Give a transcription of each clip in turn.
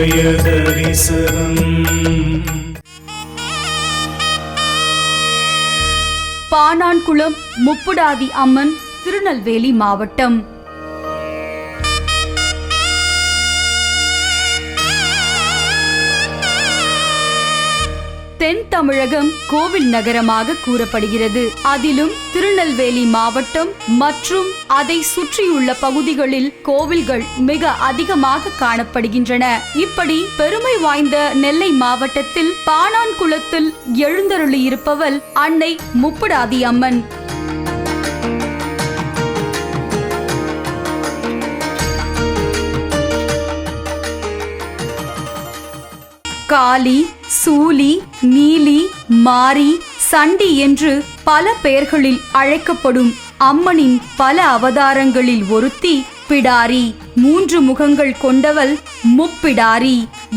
உதய தரிசனம். பானான்குளம் முப்புடாதி அம்மன், திருநெல்வேலி மாவட்டம். தென் தமிழகம் கோவில் நகரமாக கூறப்படுகிறது. அதிலும் திருநெல்வேலி மாவட்டம் மற்றும் அதை சுற்றியுள்ள பகுதிகளில் கோவில்கள் மிக அதிகமாக காணப்படுகின்றன. இப்படி பெருமை வாய்ந்த நெல்லை மாவட்டத்தில் பானான்குளத்தில் எழுந்தருளியிருப்பவள் அன்னை முப்புடாதி அம்மன். காளி, சூலி, நீலி, மாரி, சண்டி என்று பல பெயர்களில் அழைக்கப்படும் அம்மனின் பல அவதாரங்களில் ஒருத்தி பிடாரி. 3 முகங்கள் கொண்டவள் முப்பிடாரி.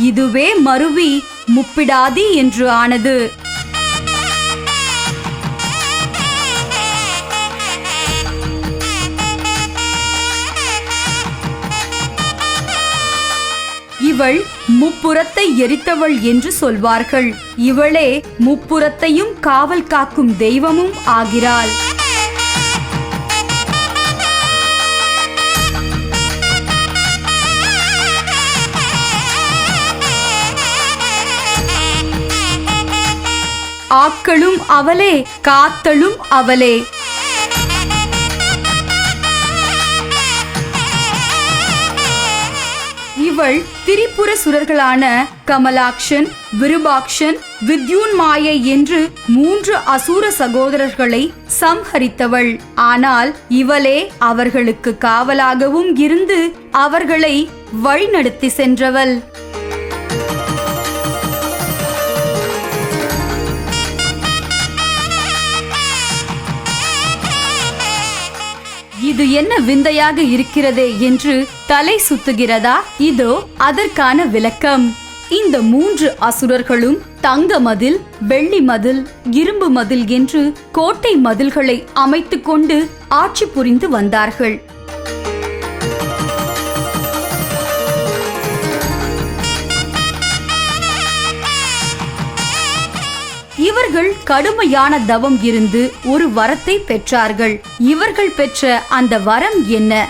இதுவே மருவி முப்பிடாதி என்று ஆனது. இவள் முப்புறத்தை எரித்தவள் என்று சொல்வார்கள். இவளே முப்புறத்தையும் காவல் காக்கும் தெய்வமும் ஆகிறாள். ஆக்களும் அவளே, காத்தலும் அவளே. இவள் திரிபுர சுரர்களான கமலாக்ஷன், விருபாக்ஷன், வித்யுன்மாயை என்று 3 அசுர சகோதரர்களை சம்ஹரித்தவள். ஆனால் இவளே அவர்களுக்கு காவலாகவும் இருந்து அவர்களை வழிநடத்தி சென்றவள். இது என்ன விந்தையாக இருக்கிறதே என்று தலை சுத்துகிறதா? இதோ அதற்கான விளக்கம். இந்த 3 அசுரர்களும் தங்க மதில், வெள்ளி மதில், இரும்பு மதில் என்று கோட்டை மதில்களை அமைத்துக் கொண்டு ஆட்சி புரிந்து வந்தார்கள். இவர்கள் கடுமையான தவம் இருந்து ஒரு வரத்தை பெற்றார்கள். இவர்கள் பெற்ற அந்த வரம் என்ன?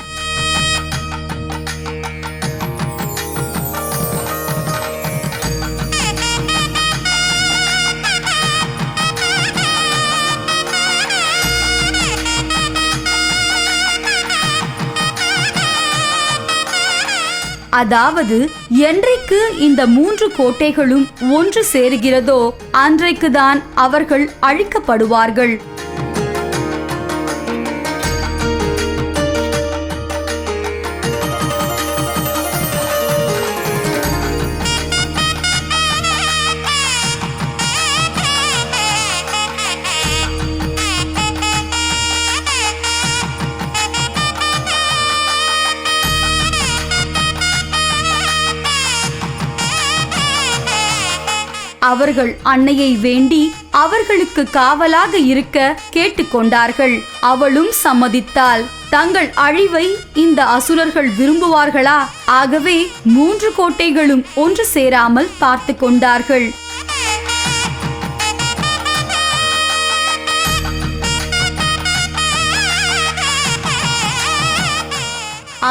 அதாவது என்றைக்கு இந்த 3 கோட்டைகளும் ஒன்று சேருகிறதோ அன்றைக்குதான் அவர்கள் அழிக்கப்படுவார்கள். அவர்கள் அன்னையை வேண்டி அவர்களுக்கு காவலாக இருக்க கேட்டுக்கொண்டார்கள். அவளும் சம்மதித்தாள். தங்கள் அழிவை இந்த அசுரர்கள் விரும்புவார்களா? ஆகவே 3 கோட்டைகளும் ஒன்று சேராமல் பார்த்து கொண்டார்கள்.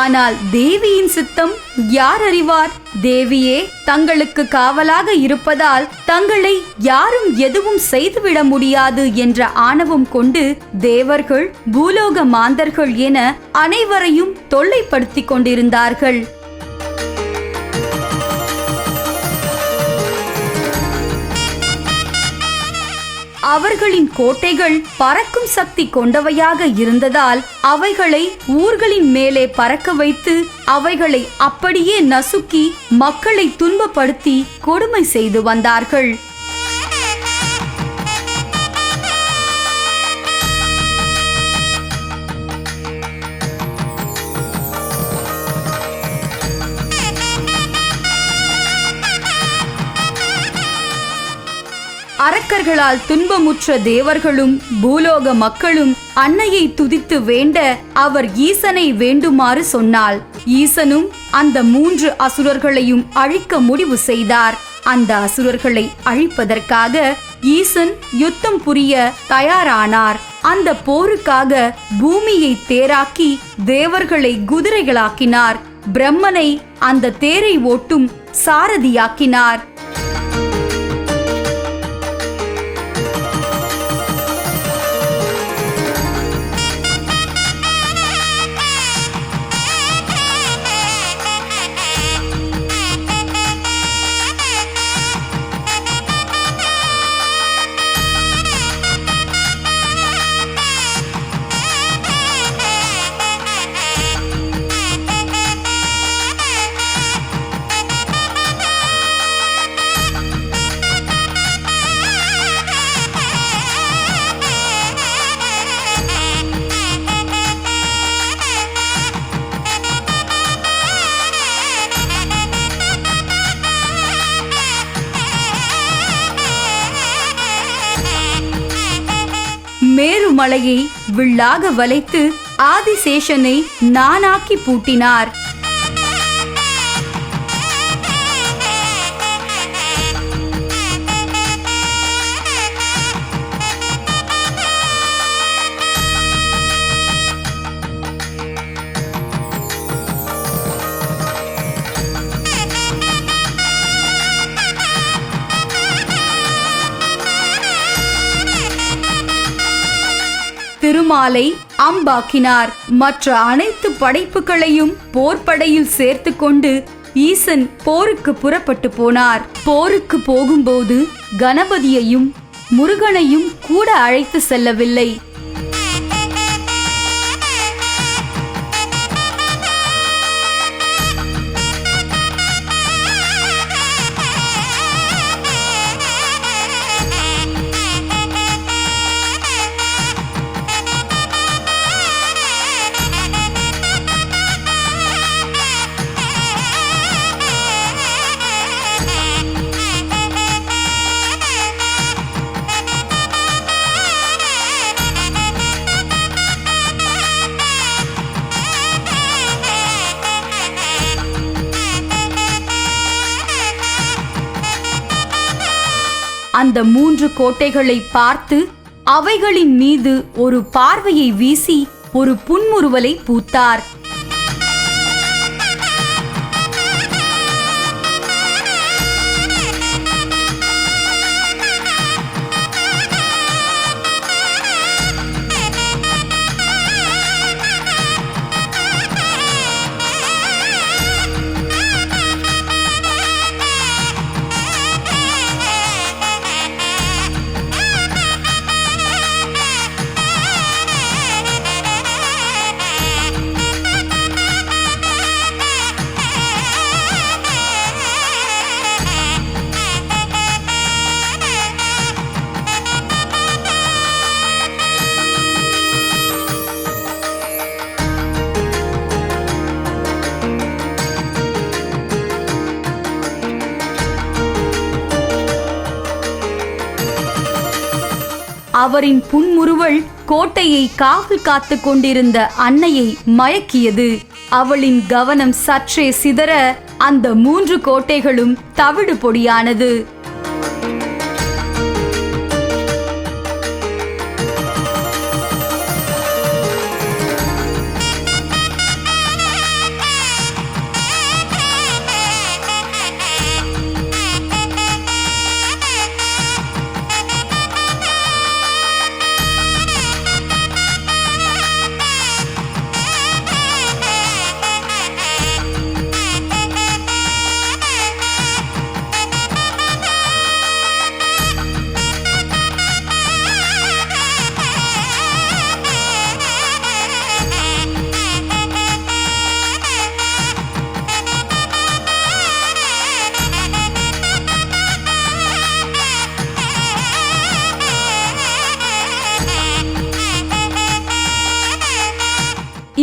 ஆனால் தேவியின் சித்தம் யார் அறிவார்? தேவியே தங்களுக்கு காவலாக இருப்பதால் தங்களை யாரும் எதுவும் செய்துவிட முடியாது என்ற ஆணவம் கொண்டு தேவர்கள், பூலோக மாந்தர்கள் என அனைவரையும் தொல்லைப்படுத்திக் கொண்டிருந்தார்கள். அவர்களின் கோட்டைகள் பறக்கும் சக்தி கொண்டவையாக இருந்ததால் அவைகளை ஊர்களின் மேலே பறக்க வைத்து அவைகளை அப்படியே நசுக்கி மக்களை துன்பப்படுத்தி கொடுமை செய்து வந்தார்கள். அரக்கர்களால் துன்பமுற்ற தேவர்களும் பூலோக மக்களும் அன்னையை துதித்து வேண்ட அவர் ஈசனை வேண்டுமாறு சொன்னாள். ஈசனும் அந்த 3 அசுரர்களையும் அழிக்க முடிவு செய்தார். அந்த அசுரர்களை அழிப்பதற்காக ஈசன் யுத்தம் புரிய தயாரானார். அந்த போருக்காக பூமியை தேராக்கி தேவர்களை குதிரைகளாக்கினார். பிரம்மனை அந்த தேரை ஓட்டும் சாரதியாக்கினார். மேருமலையை வில்லாக வளைத்து ஆதிசேஷனை நானாக்கி பூட்டினார். திருமாலை அம்பாக்கினார். மற்ற அனைத்து படைப்புகளையும் போர்ப்படையில் சேர்த்து கொண்டு ஈசன் போருக்கு புறப்பட்டு போனார். போருக்கு போகும்போது கணபதியையும் முருகனையும் கூட அழைத்து செல்லவில்லை. அந்த 3 கோட்டைகளை பார்த்து அவைகளின் மீது ஒரு பார்வையை வீசி ஒரு புன்முறுவலை பூத்தார். அவரின் புன்முறுவல் கோட்டையை காவல் காத்து கொண்டிருந்த அன்னையை மயக்கியது. அவளின் கவனம் சற்றே சிதற அந்த 3 கோட்டைகளும் தவிடு பொடியானது.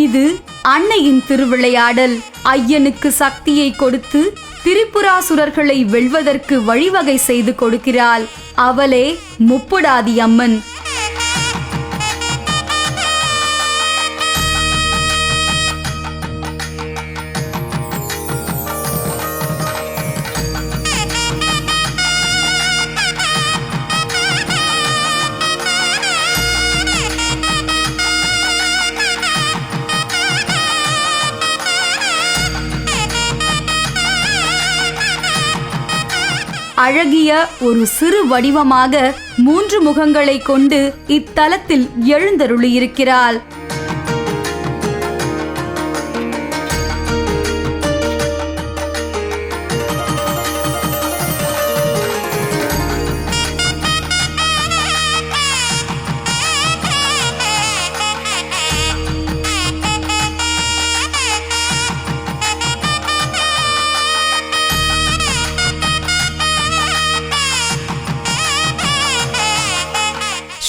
இது அன்னையின் திருவிளையாடல். ஐயனுக்கு சக்தியை கொடுத்து திரிபுராசுரர்களை வெல்வதற்கு வழிவகை செய்து கொடுக்கிறாள். அவளே முப்புடாதி அம்மன். அழகிய ஒரு சிறு வடிவமாக 3 முகங்களை கொண்டு இத்தலத்தில் எழுந்தருளியிருக்கிறாள்.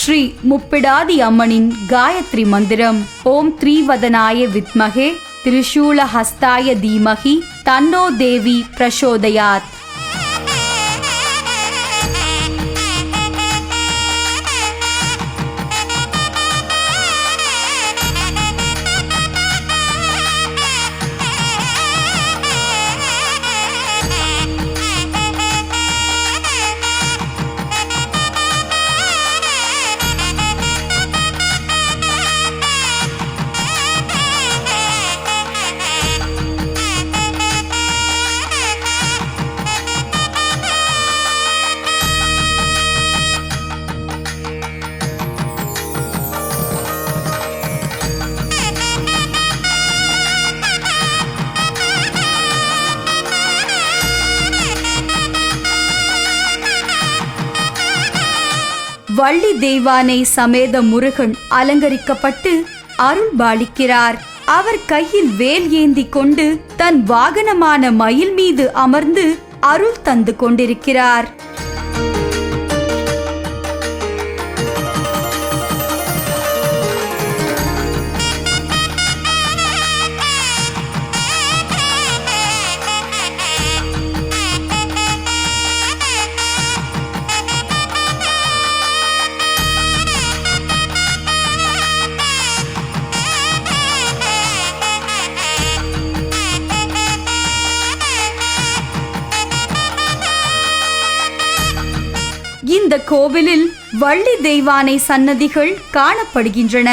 ஸ்ரீ முப்பிடாதி அம்மனின் காயத்ரி மந்திரம். ஓம் த்ரீவதனாய வித்மகே திரிசூலஹஸ்தாய தீமஹி தன்னோ தேவி பிரசோதயாத். வள்ளி தெய்வானை சமேத முருகன் அலங்கரிக்கப்பட்டு அருள் பாலிக்கிறார். அவர் கையில் வேல் ஏந்தி கொண்டு தன் வாகனமான மயில் மீது அமர்ந்து அருள் தந்து கொண்டிருக்கிறார். இந்த கோவிலில் வள்ளி தெய்வானை சன்னதிகள் காணப்படுகின்றன.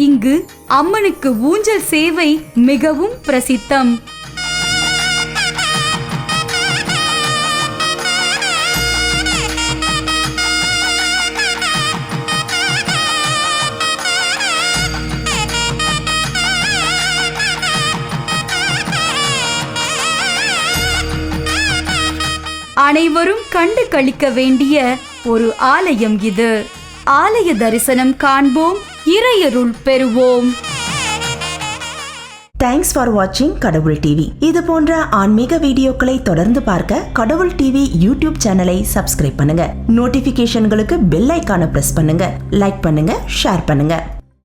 இங்கு அம்மனுக்கு ஊஞ்சல் சேவை மிகவும் பிரசித்தம். அனைவரும் கண்டு களிக்க வேண்டிய ஒரு ஆலயம் இது. ஆலய தரிசனம் காண்போம், இறையருள் பெறுவோம். தேங்க்ஸ் ஃபார் வாட்சிங் கடவுள் டிவி. இது போன்ற ஆன்மீக வீடியோக்களை தொடர்ந்து பார்க்க கடவுள் டிவி யூடியூப் சேனலை சப்ஸ்கிரைப் பண்ணுங்க. நோட்டிபிகேஷன்களுக்கு பெல் ஐகானை பிரஸ் பண்ணுங்க. லைக் பண்ணுங்க, ஷேர் பண்ணுங்க.